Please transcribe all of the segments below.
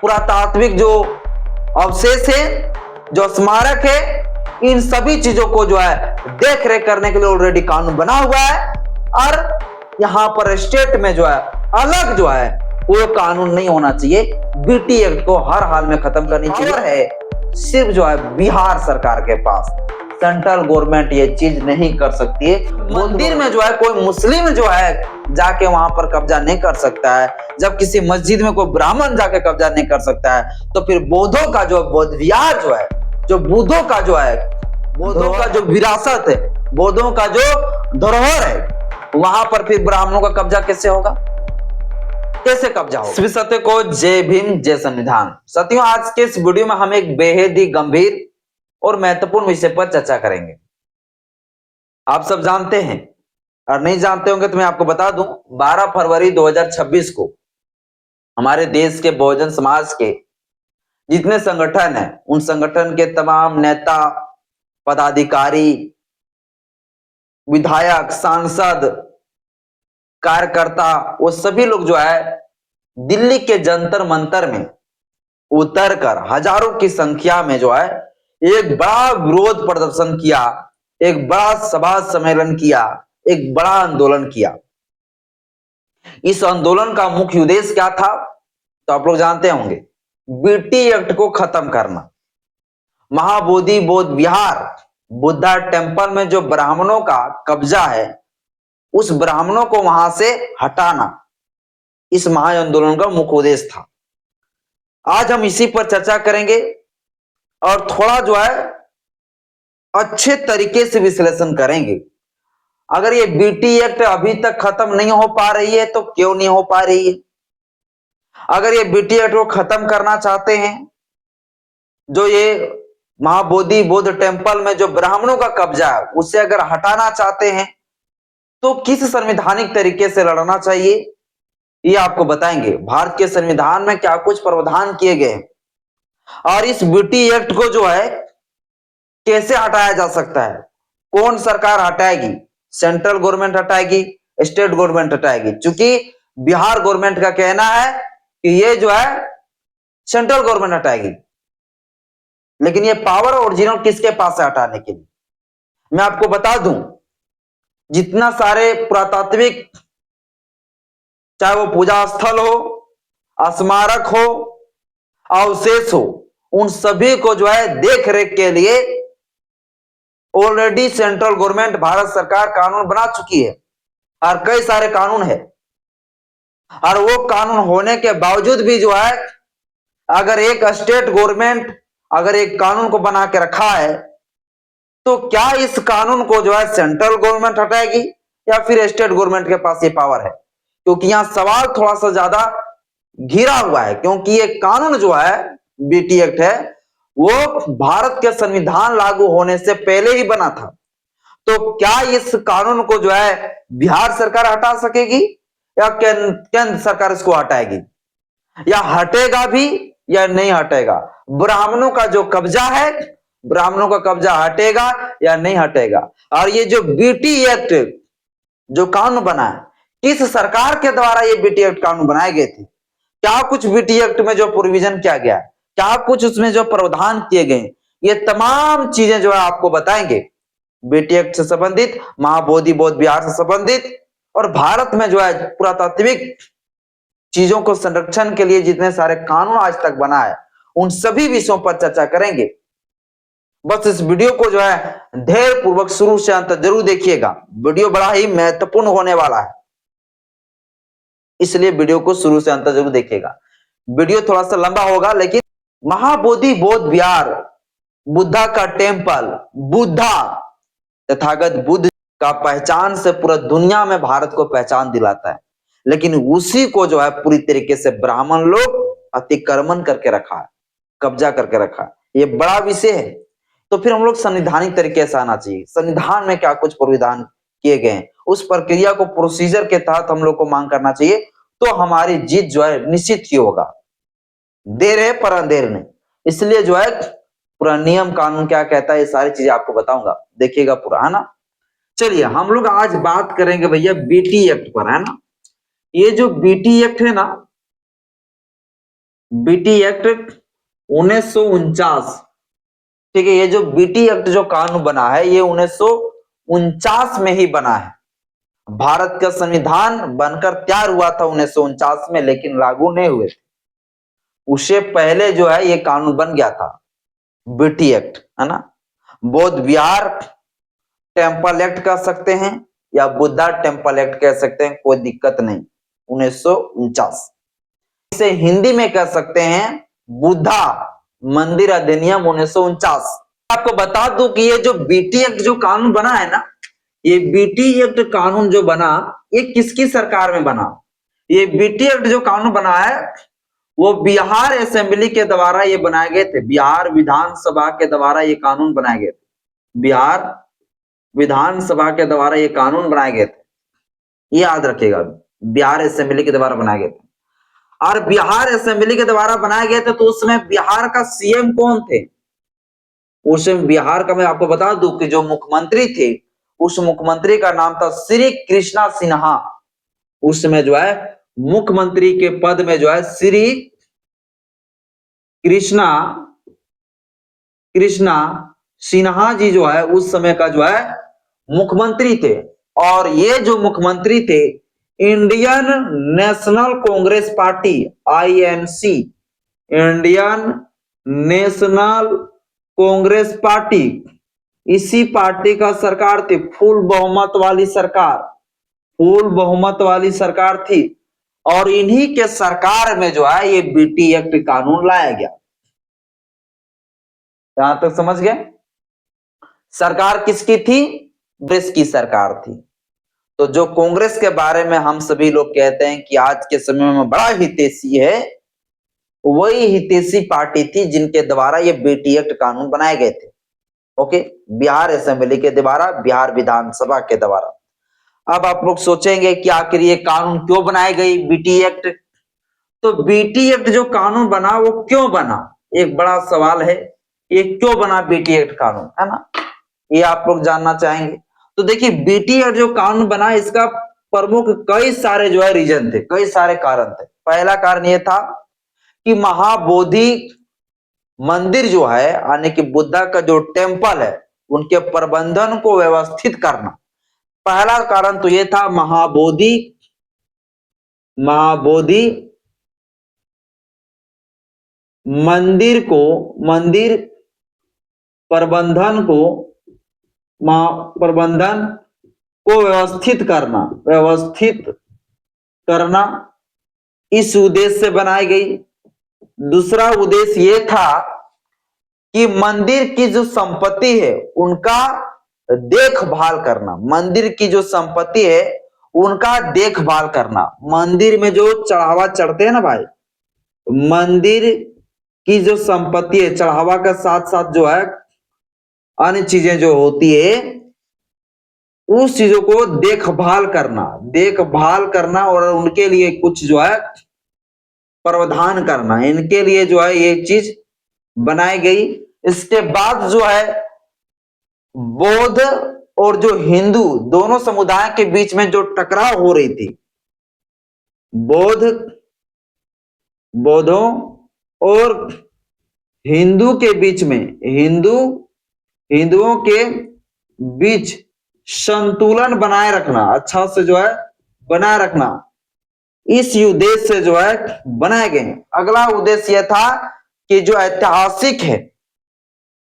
पुरातात्विक जो अवशेष है, जो स्मारक है, इन सभी चीजों को जो है देख रेख करने के लिए ऑलरेडी कानून बना हुआ है। और यहाँ पर स्टेट में जो है अलग जो है वो कानून नहीं होना चाहिए। बीटी एक्ट को हर हाल में खत्म करनी चाहिए। सिर्फ जो है बिहार सरकार के पास, सेंट्रल गवर्नमेंट ये चीज नहीं कर सकती है। मंदिर में जो है कोई मुस्लिम जो है जाके वहां पर कब्जा नहीं कर सकता है। जब किसी मस्जिद में कोई ब्राह्मण जाके कब्जा नहीं कर सकता है, तो फिर बौद्धों का जो बौद्ध विहार जो है, जो बौद्धों का जो है, बौद्धों का जो विरासत है, बौद्धों का जो धरोहर है, वहां पर फिर ब्राह्मणों का कब्जा कैसे होगा, कैसे कब्जा होगा? सभी सत्य को जय भीम, जय संविधान। साथियों, आज के इस वीडियो में हम एक बेहद ही गंभीर और महत्वपूर्ण विषय पर चर्चा करेंगे। आप सब जानते हैं, और नहीं जानते होंगे तो मैं आपको बता दूं, 12 फरवरी 2026 को हमारे देश के बहुजन समाज के जितने संगठन हैं, उन संगठन के तमाम नेता, पदाधिकारी, विधायक, सांसद, कार्यकर्ता, वो सभी लोग जो है दिल्ली के जंतर मंतर में उतरकर हजारों की संख्या में जो है एक बड़ा विरोध प्रदर्शन किया, एक बड़ा सभा सम्मेलन किया, एक बड़ा आंदोलन किया। इस आंदोलन का मुख्य उद्देश्य क्या था तो आप लोग जानते होंगे, बीटी एक्ट को खत्म करना। महाबोधि बौद्ध विहार, बुद्धा टेम्पल में जो ब्राह्मणों का कब्जा है, उस ब्राह्मणों को वहां से हटाना इस महाआंदोलन का मुख्य उद्देश्य था। आज हम इसी पर चर्चा करेंगे और थोड़ा जो है अच्छे तरीके से विश्लेषण करेंगे। अगर ये बीटी एक्ट अभी तक खत्म नहीं हो पा रही है तो क्यों नहीं हो पा रही है? अगर ये बीटी एक्ट को खत्म करना चाहते हैं, जो ये महाबोधि बौद्ध टेम्पल में जो ब्राह्मणों का कब्जा है उसे अगर हटाना चाहते हैं, तो किस संवैधानिक तरीके से लड़ना चाहिए ये आपको बताएंगे। भारत के संविधान में क्या कुछ प्रावधान किए गए हैं और इस बीटी एक्ट को जो है कैसे हटाया जा सकता है, कौन सरकार हटाएगी, सेंट्रल गवर्नमेंट हटाएगी, स्टेट गवर्नमेंट हटाएगी। क्योंकि बिहार गवर्नमेंट का कहना है कि ये जो है सेंट्रल गवर्नमेंट हटाएगी, लेकिन ये पावर ओरिजिनल किसके पास है हटाने के लिए? मैं आपको बता दूं, जितना सारे पुरातात्विक, चाहे वो पूजा स्थल हो, स्मारक हो, अवशेष हो, उन सभी को जो है देख रेख के लिए ऑलरेडी सेंट्रल गवर्नमेंट, भारत सरकार कानून बना चुकी है और कई सारे कानून है। और वो कानून होने के बावजूद भी जो है अगर एक स्टेट गवर्नमेंट अगर एक कानून को बना के रखा है, तो क्या इस कानून को जो है सेंट्रल गवर्नमेंट हटाएगी या फिर स्टेट गवर्नमेंट के पास ये पावर है? क्योंकि यहां सवाल थोड़ा सा ज्यादा घिरा हुआ है, क्योंकि ये कानून जो है बीटी एक्ट है वो भारत के संविधान लागू होने से पहले ही बना था। तो क्या इस कानून को जो है बिहार सरकार हटा सकेगी या केंद्र सरकार इसको हटाएगी, या हटेगा भी या नहीं हटेगा? ब्राह्मणों का जो कब्जा है, ब्राह्मणों का कब्जा हटेगा या नहीं हटेगा? और ये जो बीटी एक्ट जो कानून बना है, किस सरकार के द्वारा ये बीटी एक्ट कानून बनाए गए थे? क्या कुछ बीटी एक्ट में जो प्रोविजन किया गया है, क्या कुछ उसमें जो प्रावधान किए गए, ये तमाम चीजें जो है आपको बताएंगे। बीटी एक्ट से संबंधित, महाबोधि बौद्ध विहार से संबंधित, और भारत में जो है पुरातात्विक चीजों को संरक्षण के लिए जितने सारे कानून आज तक बना है, उन सभी विषयों पर चर्चा करेंगे। बस इस वीडियो को जो है धैर्य पूर्वक शुरू से अंत जरूर देखिएगा। वीडियो बड़ा ही महत्वपूर्ण होने वाला है, इसलिए वीडियो को शुरू से अंत जरूर देखिएगा। वीडियो थोड़ा सा लंबा होगा, लेकिन महाबोधि बौद्ध विहार, बुद्धा का टेम्पल, बुद्धा तथागत बुद्ध का पहचान से पूरा दुनिया में भारत को पहचान दिलाता है, लेकिन उसी को जो है पूरी तरीके से ब्राह्मण लोग अतिक्रमण करके रखा है, कब्जा करके रखा है। ये बड़ा विषय है। तो फिर हम लोग संवैधानिक तरीके से आना चाहिए। संविधान में क्या कुछ प्रावधान किए गए हैं, उस प्रक्रिया को, प्रोसीजर के तहत हम लोग को मांग करना चाहिए, तो हमारी जीत जो है निश्चित ही होगा। देर है पर अंधेर नहीं। इसलिए जो है पूरा नियम कानून क्या कहता है, ये सारी चीजें आपको बताऊंगा, देखिएगा पूरा, है ना। चलिए हम लोग आज बात करेंगे भैया बीटी एक्ट पर, है ना। ये जो बीटी एक्ट है ना, बीटी एक्ट 1949। ठीक है, ये जो बीटी एक्ट जो कानून बना है ये 1949 में ही बना है। भारत का संविधान बनकर तैयार हुआ था 1949 में, लेकिन लागू नहीं हुए थे। उससे पहले जो है ये कानून बन गया था, बीटी एक्ट, है ना। बोध बिहार टेम्पल एक्ट कह सकते हैं या बुद्धा टेम्पल एक्ट कह सकते हैं, कोई दिक्कत नहीं। 1949 इसे हिंदी में कह सकते हैं बुद्धा मंदिर अधिनियम 1949। आपको बता दूं कि ये जो बीटी एक्ट जो कानून बना है ना, ये बीटी एक्ट कानून जो बना ये किसकी सरकार में बना? ये बीटी एक्ट जो कानून बना है वो बिहार असेंबली के द्वारा ये बनाए गए थे। बिहार विधानसभा के द्वारा ये कानून बनाए गए थे। बिहार विधानसभा के द्वारा ये कानून बनाए गए थे, ये याद रखिएगा। बिहार असेंबली के द्वारा बनाए गए थे। और बिहार असेंबली के द्वारा बनाए गए थे तो उस समय बिहार का सीएम कौन थे? उस समय बिहार का मैं आपको बता दूं कि जो मुख्यमंत्री थे उस मुख्यमंत्री का नाम था श्री कृष्णा सिन्हा। उस समय जो है मुख्यमंत्री के पद में जो है श्री कृष्णा सिन्हा जी जो है उस समय का जो है मुख्यमंत्री थे। और ये जो मुख्यमंत्री थे Indian national Congress party INC, Indian national Congress party, इसी पार्टी का सरकार थी। फुल बहुमत वाली सरकार, फुल बहुमत वाली सरकार थी। और इन्हीं के सरकार में जो है ये बीटी एक्ट कानून लाया गया। यहां तक समझ गए? सरकार किसकी थी? कांग्रेस की सरकार थी। तो जो कांग्रेस के बारे में हम सभी लोग कहते हैं कि आज के समय में बड़ा हितैषी है, वही हितैषी पार्टी थी जिनके द्वारा ये बीटी एक्ट कानून बनाए गए थे। ओके, बिहार असेंबली के द्वारा, बिहार विधानसभा के द्वारा। अब आप लोग सोचेंगे कि आखिर ये कानून क्यों बनाए गई बीटी एक्ट? तो बीटी एक्ट जो कानून बना वो क्यों बना, एक बड़ा सवाल है। ये क्यों बना बीटी एक्ट कानून, है ना, ये आप लोग जानना चाहेंगे। तो देखिए बीटी एक्ट जो कानून बना इसका प्रमुख कई सारे जो है रीजन थे, कई सारे कारण थे। पहला कारण ये था कि महाबोधि मंदिर जो है यानी कि बुद्धा का जो टेम्पल है उनके प्रबंधन को व्यवस्थित करना। पहला कारण तो ये था महाबोधि मंदिर प्रबंधन को व्यवस्थित करना इस उद्देश्य से बनाई गई। दूसरा उद्देश्य ये था कि मंदिर की जो संपत्ति है उनका देखभाल करना। मंदिर की जो संपत्ति है उनका देखभाल करना। मंदिर में जो चढ़ावा चढ़ते हैं ना भाई, मंदिर की जो संपत्ति है, चढ़ावा के साथ साथ जो है अन्य चीजें जो होती है उस चीजों को देखभाल करना और उनके लिए कुछ जो है प्रावधान करना, इनके लिए जो है ये चीज बनाई गई। इसके बाद जो है बौद्ध और जो हिंदू दोनों समुदाय के बीच में जो टकराव हो रही थी, बौद्धों और हिंदू के बीच में, हिंदुओं के बीच संतुलन बनाए रखना, अच्छा से जो है बनाए रखना, इस उद्देश्य से जो है बनाए गए। अगला उद्देश्य यह था कि जो ऐतिहासिक है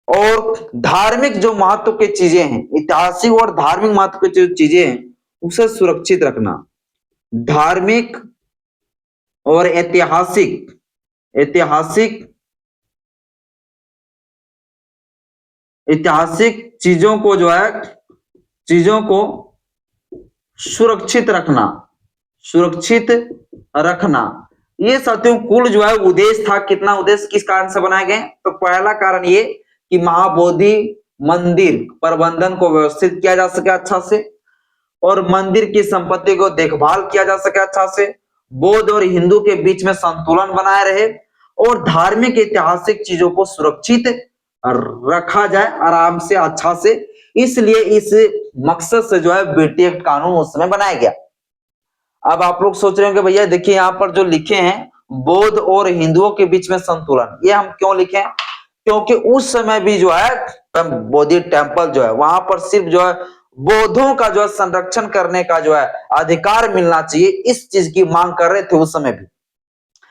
और धार्मिक जो महत्व की चीजें हैं, ऐतिहासिक और धार्मिक महत्व की जो चीजें हैं उसे सुरक्षित रखना। धार्मिक और ऐतिहासिक चीजों को जो है सुरक्षित रखना, ये साथियों कुल जो है उद्देश्य था। कितना उद्देश्य किस कारण से बनाए गए? तो पहला कारण ये कि महाबोधि मंदिर प्रबंधन को व्यवस्थित किया जा सके अच्छा से, और मंदिर की संपत्ति को देखभाल किया जा सके अच्छा से, बौद्ध और हिंदू के बीच में संतुलन बनाए रहे, और धार्मिक ऐतिहासिक चीजों को सुरक्षित रखा जाए आराम से अच्छा से। इसलिए इस मकसद से जो है बीटी एक्ट कानून उस समय बनाया गया। अब आप लोग सोच रहे होंगे भैया देखिए यहाँ पर जो लिखे हैं बौद्ध और हिंदुओं के बीच में संतुलन। ये हम क्यों लिखे? क्योंकि उस समय भी जो है बोधि टेम्पल जो है वहां पर सिर्फ जो है बौद्धों का जो है संरक्षण करने का जो है अधिकार मिलना चाहिए, इस चीज की मांग कर रहे थे उस समय भी।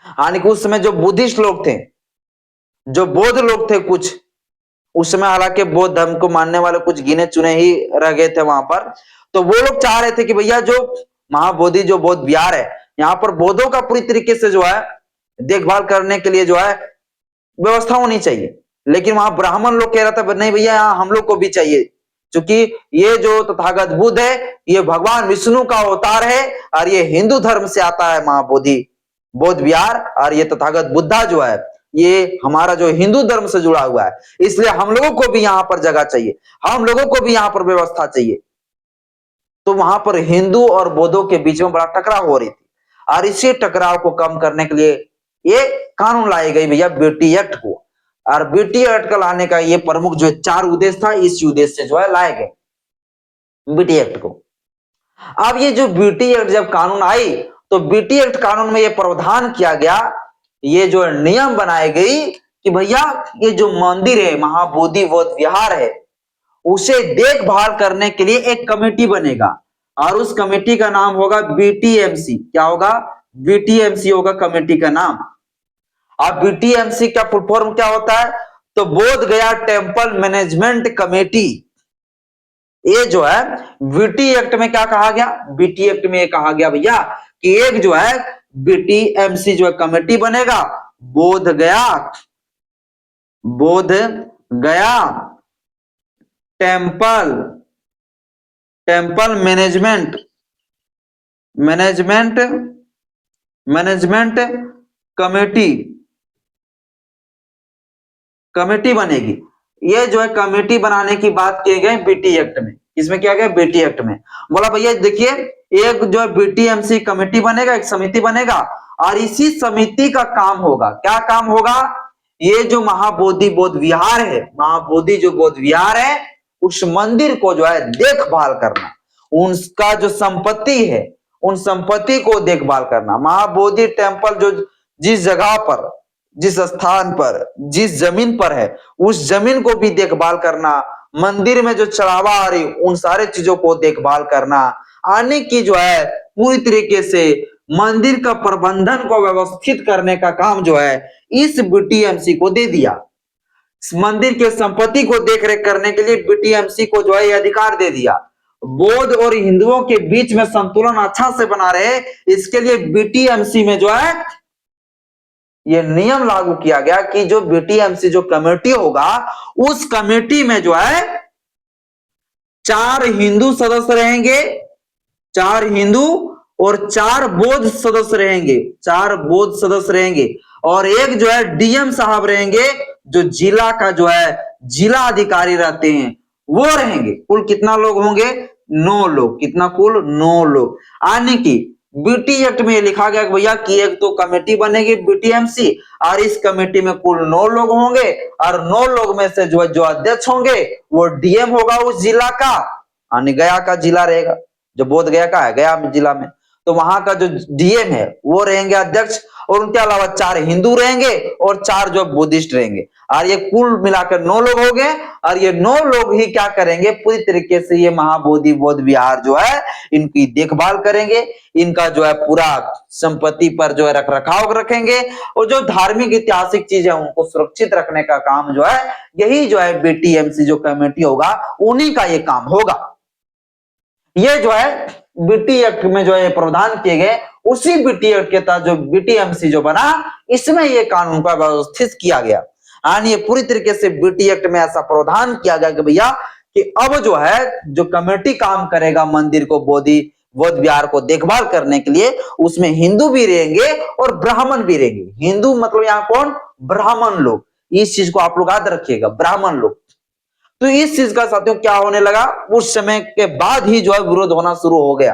हालांकि उस समय जो बुद्धिस्ट लोग थे, जो बौद्ध लोग थे कुछ, उस समय हालांकि बौद्ध धर्म को मानने वाले कुछ गिने चुने ही रह गए थे वहां पर, तो वो लोग चाह रहे थे कि भैया जो महाबोधि जो बौद्ध विहार है, यहाँ पर बौद्धों का पूरी तरीके से जो है देखभाल करने के लिए जो है व्यवस्था होनी चाहिए। लेकिन वहां ब्राह्मण लोग कह रहा था नहीं भैया यहाँ हम लोग को भी चाहिए, क्योंकि ये जो तथागत बुद्ध है ये भगवान विष्णु का अवतार है और ये हिंदू धर्म से आता है महाबोधि बौद्ध विहार, और ये तथागत बुद्धा जो है ये हमारा जो हिंदू धर्म से जुड़ा हुआ है, इसलिए हम लोगों को भी यहाँ पर जगह चाहिए, हम लोगों को भी यहाँ पर व्यवस्था चाहिए। तो वहां पर हिंदू और बौद्धों के बीच में बड़ा टकराव हो रही थी, और इसी टकराव को कम करने के लिए ये कानून लाई गई भैया बीटी एक्ट को। और बीटी एक्ट का लाने का ये प्रमुख जो 4 उद्देश्य था, इस उद्देश्य से जो है लाए गए बीटी एक्ट को। अब ये जो बीटी एक्ट जब कानून आई तो बीटी एक्ट कानून में ये प्रावधान किया गया, ये जो नियम बनाई गई कि भैया ये जो मंदिर है महाबोधि बौद्ध विहार है उसे देखभाल करने के लिए एक कमेटी बनेगा, और उस कमेटी का नाम होगा बीटीएमसी। क्या होगा? बीटीएमसी होगा कमेटी का नाम। अब बीटीएमसी का फुल फॉर्म क्या होता है? तो बोध गया टेम्पल मैनेजमेंट कमेटी। ये जो है बीटी एक्ट में क्या कहा गया? बीटी एक्ट में ये कहा गया भैया कि एक जो है बीटीएमसी जो है कमेटी बनेगा, बोध गया टेम्पल मैनेजमेंट कमेटी बनेगी। ये जो है कमेटी बनाने की बात की गई बीटी एक्ट में। इसमें क्या गया? बीटी एक्ट में बोला भैया देखिए एक जो है बीटीएमसी कमेटी बनेगा, एक समिति बनेगा, और इसी समिति का काम होगा, क्या काम होगा? ये जो महाबोधि बौद्ध विहार है, महाबोधि जो बौद्ध विहार है उस मंदिर को जो है देखभाल करना, उसका जो संपत्ति है उन संपत्ति को देखभाल करना। महाबोधि टेम्पल जो जिस जगह पर, जिस स्थान पर, जिस जमीन पर है उस जमीन को भी देखभाल करना, मंदिर में जो चढ़ावा आ रही उन सारे चीजों को देखभाल करना, आने की जो है पूरी तरीके से मंदिर का प्रबंधन को व्यवस्थित करने का काम जो है इस बीटीएमसी को दे दिया। मंदिर के संपत्ति को देखरेख करने के लिए बीटीएमसी को जो है अधिकार दे दिया। बौद्ध और हिंदुओं के बीच में संतुलन अच्छा से बना रहे, इसके लिए बीटीएमसी में जो है ये नियम लागू किया गया कि जो बीटीएमसी जो कमेटी होगा उस कमेटी में जो है 4 हिंदू सदस्य रहेंगे, 4 हिंदू और 4 बौद्ध सदस्य रहेंगे, 4 बौद्ध सदस्य रहेंगे, और एक जो है डीएम साहब रहेंगे जो जिला का जो है जिला अधिकारी रहते हैं वो रहेंगे। कुल कितना लोग होंगे? 9 लोग। कितना? कुल 9 लोग। आने की बीटी एक्ट में लिखा गया भैया कि एक तो कमेटी बनेगी बीटीएमसी, और इस कमेटी में कुल 9 लोग होंगे, और 9 लोग में से जो अध्यक्ष होंगे वो डीएम होगा उस जिला का, यानी गया का जिला रहेगा, जो बोध गया का है गया जिला में, तो वहां का जो डीएम है वो रहेंगे अध्यक्ष, और उनके अलावा 4 हिंदू रहेंगे और 4 जो बुद्धिस्ट रहेंगे, और ये कुल मिलाकर 9 लोग हो गए। और ये 9 लोग ही क्या करेंगे? पूरी तरीके से ये महाबोधि बौद्ध विहार जो है इनकी देखभाल करेंगे, इनका जो है पूरा संपत्ति पर जो है रख रखाव रखेंगे, और जो धार्मिक ऐतिहासिक चीज है उनको सुरक्षित रखने का काम जो है यही जो है बीटीएमसी जो कमेटी होगा उन्हीं का ये काम होगा। ये जो है बीटी एक्ट में जो है प्रावधान किए गए, उसी बीटी एक्ट के तहत जो बीटीएमसी जो बना इसमें ये कानून का व्यवस्थित किया गया। यानी ये पूरी तरीके से बीटी एक्ट में ऐसा प्रावधान किया गया कि भैया कि अब जो है जो कमेटी काम करेगा मंदिर को बौद्ध विहार को देखभाल करने के लिए, उसमें हिंदू भी रहेंगे और ब्राह्मण भी रहेंगे। हिंदू मतलब यहाँ कौन? ब्राह्मण लोग। इस चीज को आप लोग याद रखिएगा, ब्राह्मण लोग। तो इस चीज का साथियों क्या होने लगा, उस समय के बाद ही जो है विरोध होना शुरू हो गया।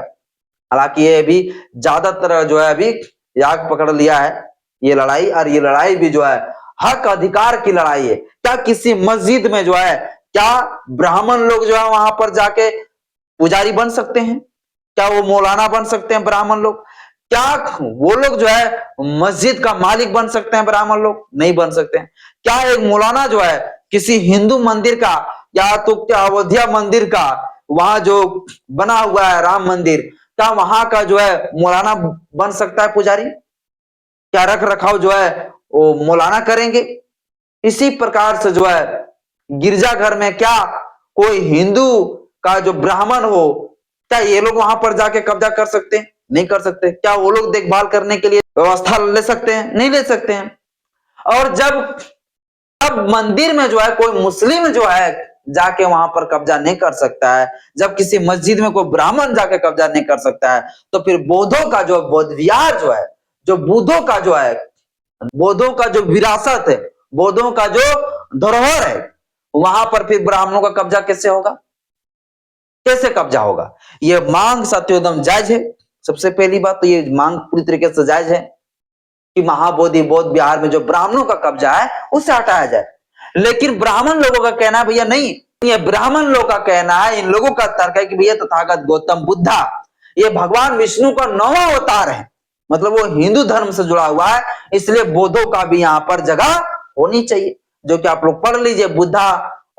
हालांकि ये भी ज्यादातर जो है अभी याग पकड़ लिया है ये लड़ाई, और ये लड़ाई भी जो है हक अधिकार की लड़ाई है। क्या किसी मस्जिद में जो है क्या ब्राह्मण लोग जो है वहां पर जाके पुजारी बन सकते हैं? क्या वो मौलाना बन सकते हैं ब्राह्मण लोग? क्या वो लोग जो है मस्जिद का मालिक बन सकते हैं? ब्राह्मण लोग नहीं बन सकते हैं। क्या एक मौलाना जो है किसी हिंदू मंदिर का या तो क्या अयोध्या मंदिर का, वहां जो बना हुआ है राम मंदिर, क्या वहां का जो है मौलाना बन सकता है पुजारी? क्या रख रखाव जो है वो मौलाना करेंगे? इसी प्रकार से जो है गिरजाघर में क्या कोई हिंदू का जो ब्राह्मण हो, क्या ये लोग वहां पर जाके कब्जा कर सकते हैं? नहीं कर सकते। क्या वो लोग देखभाल करने के लिए व्यवस्था ले सकते हैं? नहीं ले सकते हैं। और जब अब मंदिर में जो है कोई मुस्लिम जो है जाके वहां पर कब्जा नहीं कर सकता है, जब किसी मस्जिद में कोई ब्राह्मण जाके कब्जा नहीं कर सकता है, तो फिर बौद्धों का जो बौद्ध विहार जो है, जो बुद्धों का जो है, बौद्धों का जो विरासत है, बौद्धों का जो धरोहर है, वहां पर फिर ब्राह्मणों का कब्जा कैसे होगा? कैसे कब्जा होगा? ये मांग सत्योदम जायज है। सबसे पहली बात तो ये मांग पूरी तरीके से जायज है कि महाबोधि बौद्ध विहार में जो ब्राह्मणों का कब्जा है उसे हटाया जाए। लेकिन ब्राह्मण लोगों का कहना है भैया नहीं, ये ब्राह्मण लोगों का कहना है, इन लोगों का तर्क है कि भैया तथागत गौतम बुद्धा ये भगवान विष्णु का 9वां अवतार है, मतलब वो हिंदू धर्म से जुड़ा हुआ है, इसलिए बौद्धों का भी यहाँ पर जगह होनी चाहिए। जो कि आप लोग पढ़ लीजिए बुद्धा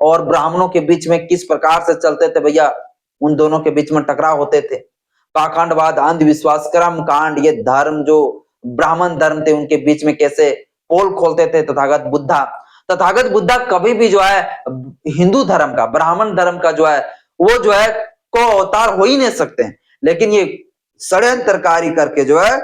और ब्राह्मणों के बीच में किस प्रकार से चलते थे भैया, उन दोनों के बीच में टकराव होते थे। पाखंडवाद, अंधविश्वास, कर्म कांड, ये धर्म जो ब्राह्मण धर्म थे उनके बीच में कैसे पोल खोलते थे तथागत बुद्धा। तथागत बुद्धा कभी भी जो है हिंदू धर्म का, ब्राह्मण धर्म का जो है वो जो है को अवतार हो ही नहीं सकते हैं। लेकिन ये षड्यंत्रकारी करके जो है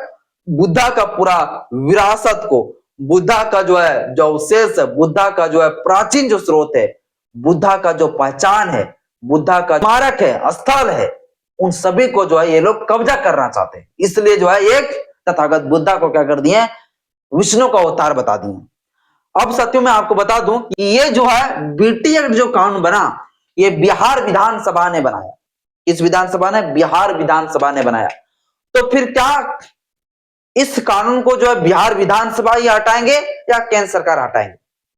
बुद्धा का पूरा विरासत को, बुद्धा का जो है जो अवशेष है, बुद्धा का जो है प्राचीन जो स्रोत है, बुद्धा का जो पहचान है, बुद्धा का स्मारक है, स्थल है, उन सभी को जो है ये लोग कब्जा करना चाहते हैं। इसलिए जो है एक तथागत बुद्धा को क्या कर दिए, विष्णु का अवतार बता दिए। अब सत्यों में आपको बता दूं कि ये जो है बीटी एक्ट जो कानून बना, ये बिहार विधानसभा ने बनाया। इस विधानसभा ने, बिहार विधानसभा ने बनाया। तो फिर क्या इस कानून को जो है बिहार विधानसभा ही हटाएंगे या केंद्र सरकार हटाएंगे?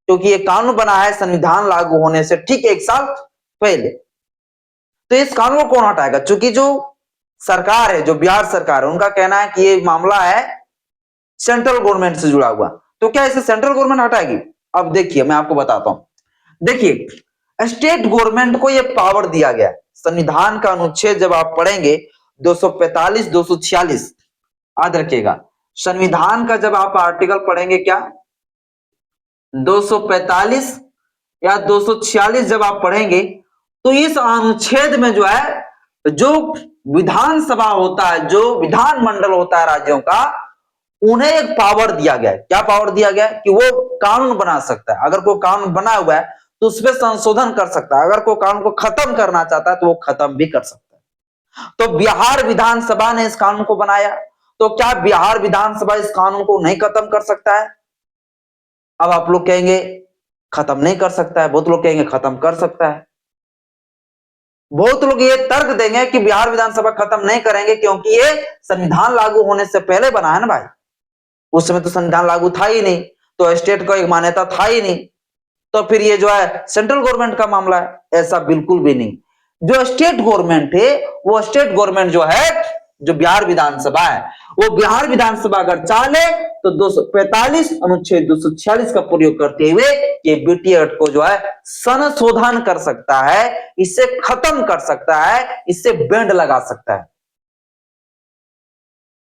क्योंकि ये कानून बना है संविधान लागू होने से ठीक 1 साल पहले। तो इस कानून को कौन हटाएगा? चूंकि जो सरकार है, जो बिहार सरकार है, उनका कहना है कि ये मामला है सेंट्रल गवर्नमेंट से जुड़ा हुआ, तो क्या इसे सेंट्रल गवर्नमेंट हटाएगी? अब देखिए मैं आपको बताता हूं। देखिए स्टेट गवर्नमेंट को यह पावर दिया गया। संविधान का अनुच्छेद जब आप पढ़ेंगे 245, 246, याद रखिएगा। संविधान का जब आप आर्टिकल पढ़ेंगे, क्या 245 या 246 जब आप पढ़ेंगे, तो इस अनुच्छेद में जो है जो विधानसभा होता है, जो विधानमंडल होता है राज्यों का, उन्हें एक पावर दिया गया है। क्या पावर दिया गया है? कि वो कानून बना सकता है। अगर कोई कानून बना हुआ है तो उसमें संशोधन कर सकता है। अगर कोई कानून को खत्म करना चाहता है तो वो खत्म भी कर सकता है। तो बिहार विधानसभा ने इस कानून को बनाया, तो क्या बिहार विधानसभा इस कानून को नहीं खत्म कर सकता है? अब आप लोग कहेंगे खत्म नहीं कर सकता है, बहुत लोग कहेंगे खत्म कर सकता है। बहुत लोग ये तर्क देंगे कि बिहार विधानसभा खत्म नहीं करेंगे क्योंकि ये संविधान लागू होने से पहले बना है ना भाई। उस समय तो संविधान लागू था ही नहीं, तो स्टेट को एक मान्यता था ही नहीं, तो फिर ये जो है सेंट्रल गवर्नमेंट का मामला है। ऐसा बिल्कुल भी नहीं। जो स्टेट गवर्नमेंट है, वो स्टेट गवर्नमेंट जो है, जो बिहार विधानसभा है, वो बिहार विधानसभा अगर चाहे तो 245 अनुच्छेद 246 का प्रयोग करते हुए ये बीटी एक्ट को जो है संशोधन कर सकता है, इसे खत्म कर सकता है, इससे बैंड लगा सकता है।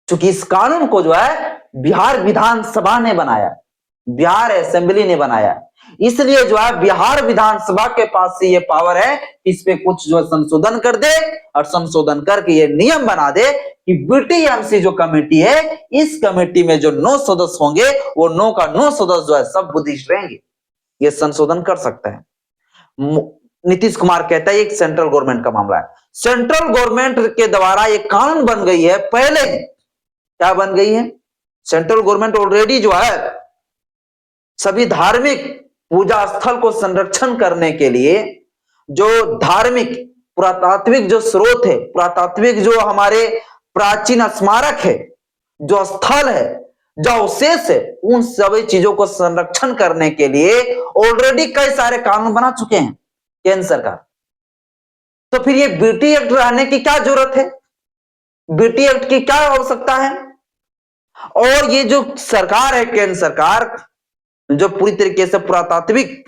क्योंकि इस कानून को जो है बिहार विधानसभा ने बनाया, बिहार असेंबली ने बनाया, इसलिए जो है बिहार विधानसभा के पास से ये पावर है, इस पे कुछ जो है संशोधन कर दे और संशोधन करके ये नियम बना दे कि बीटीएमसी जो कमेटी है, इस कमेटी में जो 9 सदस्य होंगे, वो 9 का 9 सदस्य जो है सब बुद्धिस्ट रहेंगे। ये संशोधन कर सकता है। नीतीश कुमार कहता है एक सेंट्रल गवर्नमेंट का मामला है। सेंट्रल गवर्नमेंट के द्वारा ये कानून बन गई है पहले ही। क्या बन गई है? सेंट्रल गवर्नमेंट ऑलरेडी जो है सभी धार्मिक पूजा स्थल को संरक्षण करने के लिए, जो धार्मिक पुरातात्विक जो स्रोत है, पुरातात्विक जो हमारे प्राचीन स्मारक है, जो स्थल है, जो अवशेष है, उन सभी चीजों को संरक्षण करने के लिए ऑलरेडी कई सारे कानून बना चुके हैं केंद्र सरकार। तो फिर ये बीटी एक्ट रहने की क्या जरूरत है? बीटी एक्ट की क्या आवश्यकता है? और ये जो सरकार है, केंद्र सरकार, जो पूरी तरीके से पुरातात्विक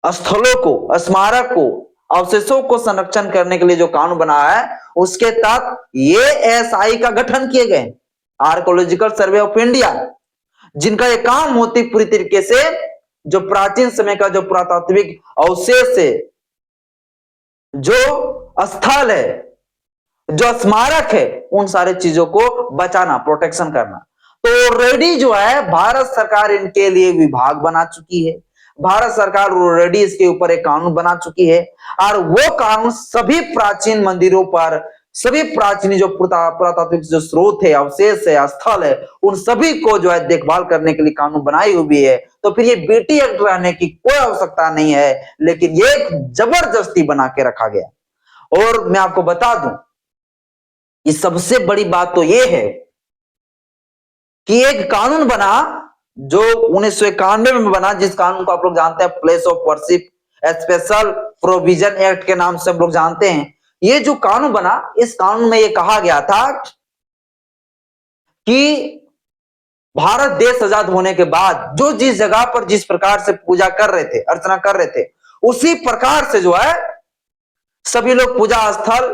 स्थलों को, स्मारक को, अवशेषों को संरक्षण करने के लिए जो कानून बना है, उसके तहत ये एएसआई का गठन किए गए, आर्कोलॉजिकल सर्वे ऑफ इंडिया, जिनका ये काम होती पूरी तरीके से जो प्राचीन समय का जो पुरातात्विक अवशेष है, जो स्थल है, जो स्मारक है, उन सारे चीजों को बचाना, प्रोटेक्शन करना। तो ऑलरेडी जो है भारत सरकार इनके लिए विभाग बना चुकी है, भारत सरकार ऑलरेडी इसके ऊपर एक कानून बना चुकी है, और वो कानून सभी प्राचीन मंदिरों पर, सभी प्राचीन जो पुरातात्विक जो स्रोत है, अवशेष है, स्थल है, उन सभी को जो है देखभाल करने के लिए कानून बनाई हुई है। तो फिर ये बीटी एक्ट रहने की कोई आवश्यकता नहीं है, लेकिन ये जबरदस्ती बना के रखा गया। और मैं आपको बता दूं, ये सबसे बड़ी बात तो ये है कि एक कानून बना जो 1991 में बना, जिस कानून को आप लोग जानते हैं place of worship special provision act के नाम से हम लोग जानते हैं। ये जो कानून बना, इस कानून में ये कहा गया था कि भारत देश आजाद होने के बाद जो जिस जगह पर जिस प्रकार से पूजा कर रहे थे, अर्चना कर रहे थे, उसी प्रकार से जो है सभी लोग पूजा स्थल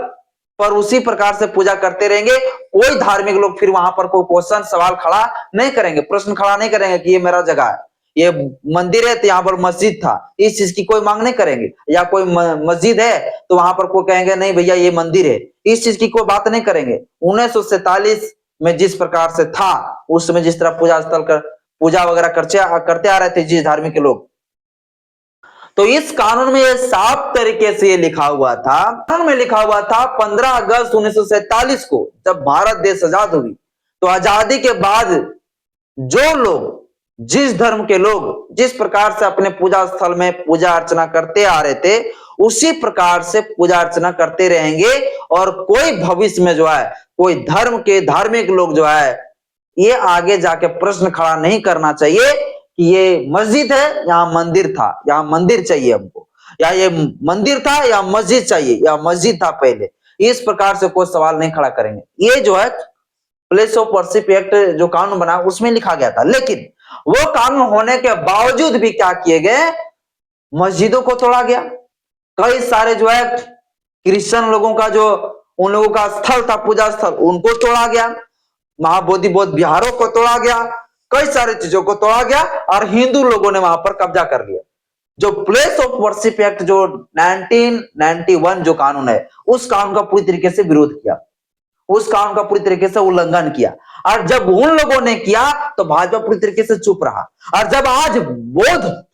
पर उसी प्रकार से पूजा करते रहेंगे। कोई धार्मिक लोग फिर वहां पर कोई क्वेश्चन सवाल खड़ा नहीं करेंगे, प्रश्न खड़ा नहीं करेंगे कि ये मेरा जगह है, ये मंदिर है तो यहाँ पर मस्जिद था, इस चीज की कोई मांग नहीं करेंगे। या कोई मस्जिद है तो वहां पर कोई कहेंगे नहीं भैया ये मंदिर है, इस चीज की कोई बात नहीं करेंगे। 1947 में जिस प्रकार से था, उस समय जिस तरह पूजा स्थल कर पूजा वगैरह करते आ रहे थे जिस धार्मिक के लोग, तो इस कानून में ये साफ तरीके से ये लिखा हुआ था, कानून में लिखा हुआ था 15 अगस्त 1947 को जब भारत देश आजाद हुई, तो आजादी के बाद जो लोग, जिस धर्म के लोग जिस प्रकार से अपने पूजा स्थल में पूजा अर्चना करते आ रहे थे, उसी प्रकार से पूजा अर्चना करते रहेंगे। और कोई भविष्य में जो है कोई धर्म के धार्मिक लोग जो है ये आगे जाके प्रश्न खड़ा नहीं करना चाहिए कि ये मस्जिद है या मंदिर था, या मंदिर चाहिए हमको, या ये मंदिर था या मस्जिद चाहिए, या मस्जिद था पहले, इस प्रकार से कोई सवाल नहीं खड़ा करेंगे। ये जो है प्लेस ऑफ वर्शिप एक्ट जो कानून बना उसमें लिखा गया था। लेकिन वो कानून होने के बावजूद भी क्या किए गए, मस्जिदों को तोड़ा गया। कई सारे जो है क्रिश्चियन लोगों का जो उन लोगों का स्थल था, पूजा स्थल, उनको तोड़ा गया। महाबोधि बौद्ध विहारों को तोड़ा गया, कई सारी चीजों को तोड़ा गया, और हिंदू लोगों ने वहां पर कब्जा कर लिया। जो प्लेस ऑफ वर्शिप एक्ट जो 1991 जो कानून है, उस कानून का पूरी तरीके से विरोध किया, उस कानून का पूरी तरीके से उल्लंघन किया। और जब उन लोगों ने किया तो भाजपा पूरी तरीके से चुप रहा। और जब आज बौद्ध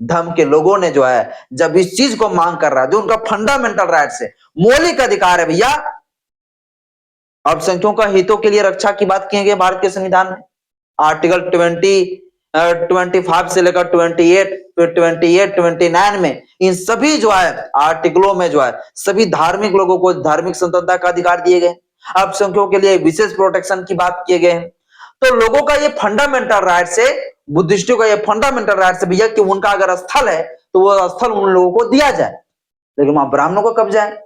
धर्म के लोगों ने जो है जब इस चीज को मांग कर रहा है, जो उनका फंडामेंटल राइट्स है, मौलिक अधिकार है भैया, अल्पसंख्यकों का हितों के लिए रक्षा की बात की गई भारत के संविधान में, आर्टिकल 25 से लेकर 28, 29 में, इन सभी जो है आर्टिकलों में जो है सभी धार्मिक लोगों को धार्मिक स्वतंत्रता का अधिकार दिए गए, अल्पसंख्यकों के लिए विशेष प्रोटेक्शन की बात किए गए हैं। तो लोगों का ये फंडामेंटल राइट से, बुद्धिस्टों का ये फंडामेंटल राइट से भैया कि उनका अगर स्थल है तो वो स्थल उन लोगों को दिया जाए, लेकिन वहां ब्राह्मणों को कब्जा है।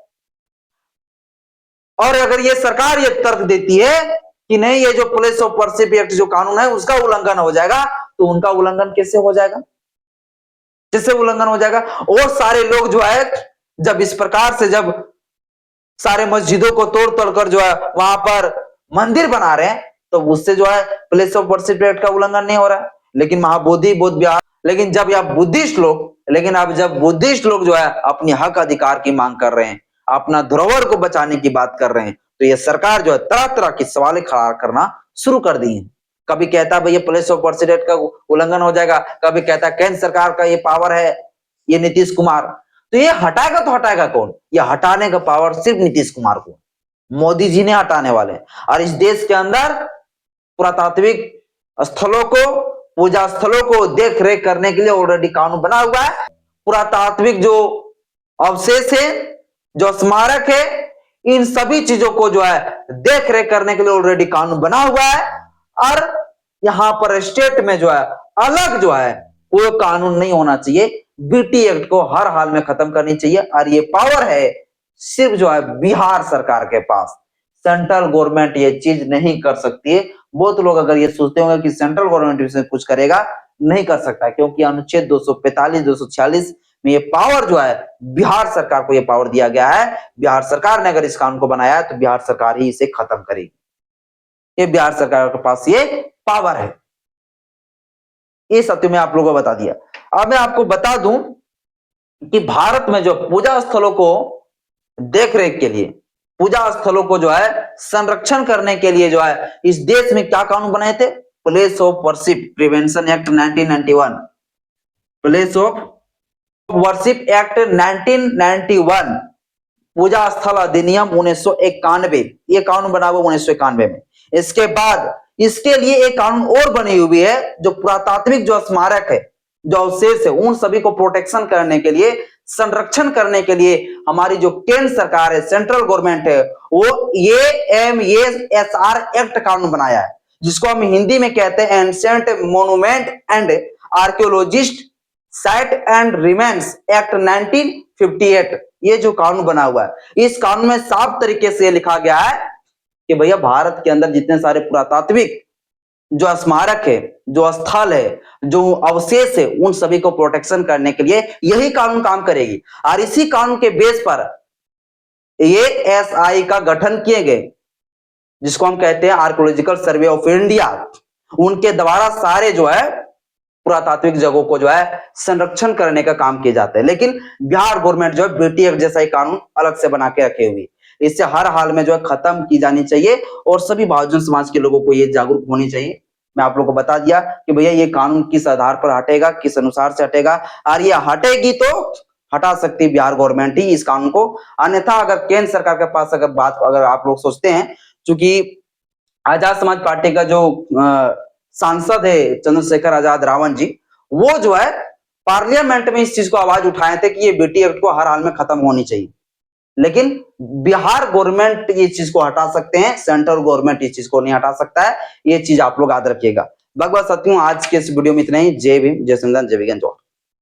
और अगर ये सरकार ये तर्क देती है कि नहीं ये जो प्लेस ऑफ वर्शिप एक्ट जो कानून है उसका उल्लंघन हो जाएगा, तो उनका उल्लंघन कैसे हो जाएगा, कैसे उल्लंघन हो जाएगा? वो सारे लोग जो है जब इस प्रकार से जब सारे मस्जिदों को तोड़ तोड़ कर जो है वहां पर मंदिर बना रहे हैं, तो उससे जो है प्लेस ऑफ वर्शिप एक्ट का उल्लंघन नहीं हो रहा है। लेकिन महाबोधि बौद्ध विहार, लेकिन जब यह बुद्धिस्ट लोग, लेकिन अब जब बुद्धिस्ट लोग जो है अपनी हक अधिकार की मांग कर रहे हैं, अपना धरोहर को बचाने की बात कर रहे हैं, तो ये सरकार जो है तरह तरह की सवाल खड़ा करना शुरू कर दी है। कभी कहता है भैया प्लेस ऑफ वर्शिप एक्ट का उल्लंघन हो जाएगा, कभी कहता है केंद्र सरकार का ये पावर है, ये नीतीश कुमार। तो ये हटाएगा तो हटाएगा कौन? ये हटाने का पावर सिर्फ नीतीश कुमार को, मोदी जी ने हटाने वाले। और इस देश के अंदर पुरातात्विक स्थलों को, पूजा स्थलों को देख रेख करने के लिए ऑलरेडी कानून बना हुआ है। पुरातात्विक जो अवशेष है, जो स्मारक है, इन सभी चीजों को जो है देख रेख करने के लिए ऑलरेडी कानून बना हुआ है। और यहां पर स्टेट में जो है अलग जो है कोई कानून नहीं होना चाहिए, बीटी एक्ट को हर हाल में खत्म करनी चाहिए। और ये पावर है सिर्फ जो है बिहार सरकार के पास, सेंट्रल गवर्नमेंट ये चीज नहीं कर सकती है। बहुत लोग अगर ये सोचते होंगे कि सेंट्रल गवर्नमेंट इसमें कुछ करेगा, नहीं कर सकता, क्योंकि अनुच्छेद 245 246 में ये पावर जो है बिहार सरकार को ये पावर दिया गया है। बिहार सरकार ने अगर इस कानून को बनाया है तो बिहार सरकार ही इसे खत्म करेगी। ये बिहार सरकार के पास ये पावर है। ये सत्य में आप लोगों को बता दिया। अब मैं आपको बता दूं कि भारत में जो पूजा स्थलों को देख रेख के लिए, पूजा स्थलों को जो है संरक्षण करने के लिए जो है इस देश में क्या कानून बनाए थे? Place of worship prevention act 1991, place of worship act 1991, पूजा स्थल अधिनियम 1991, ये कानून बना हुआ 1991 में। इसके बाद इसके लिए एक कानून और बनी हुई है, जो पुरातात्विक जो स्मारक है, जो अवशेष है, उन सभी को प्रोटेक्शन करने के लिए, संरक्षण करने के लिए हमारी जो केंद्र सरकार है, सेंट्रल गवर्नमेंट है, वो AMASR एक्ट कानून बनाया है, जिसको हम हिंदी में कहते हैं ancient monument and archaeologist site and remains act 1958। ये जो कानून बना हुआ है, इस कानून में साफ तरीके से लिखा गया है कि भैया भारत के अंदर जितने सारे पुरातात्विक जो स्मारक है, जो स्थल है, जो अवशेष है, उन सभी को प्रोटेक्शन करने के लिए यही कानून काम करेगी। और इसी कानून के बेस पर ASI का गठन किए गए, जिसको हम कहते हैं आर्कियोलॉजिकल सर्वे ऑफ इंडिया, उनके द्वारा सारे जो है पुरातात्विक जगहों को जो है संरक्षण करने का काम किया जाता है। लेकिन बिहार गवर्नमेंट जो है बेटी एक्ट जैसा ही कानून अलग से बना के रखे हुए, इससे हर हाल में जो है खत्म की जानी चाहिए और सभी बहुजन समाज के लोगों को ये जागरूक होनी चाहिए। मैं आप लोगों को बता दिया कि भैया ये कानून किस आधार पर हटेगा, किस अनुसार से हटेगा, और ये हटेगी तो हटा सकती है बिहार गवर्नमेंट ही इस कानून को। अन्यथा अगर केंद्र सरकार के पास अगर आप लोग सोचते हैं, चूंकि आजाद समाज पार्टी का जो सांसद है चंद्रशेखर आजाद रावण जी, वो जो है पार्लियामेंट में इस चीज को आवाज उठाए थे कि ये बेटी एक्ट को हर हाल में खत्म होनी चाहिए। लेकिन बिहार गवर्नमेंट ये चीज को हटा सकते हैं, सेंट्रल गवर्नमेंट इस चीज को नहीं हटा सकता है। ये चीज आप लोग याद रखिएगा। भगवत सत्यू, आज के इस वीडियो में इतना ही। जय भीम, जय संविधान, जय विज्ञान, जय।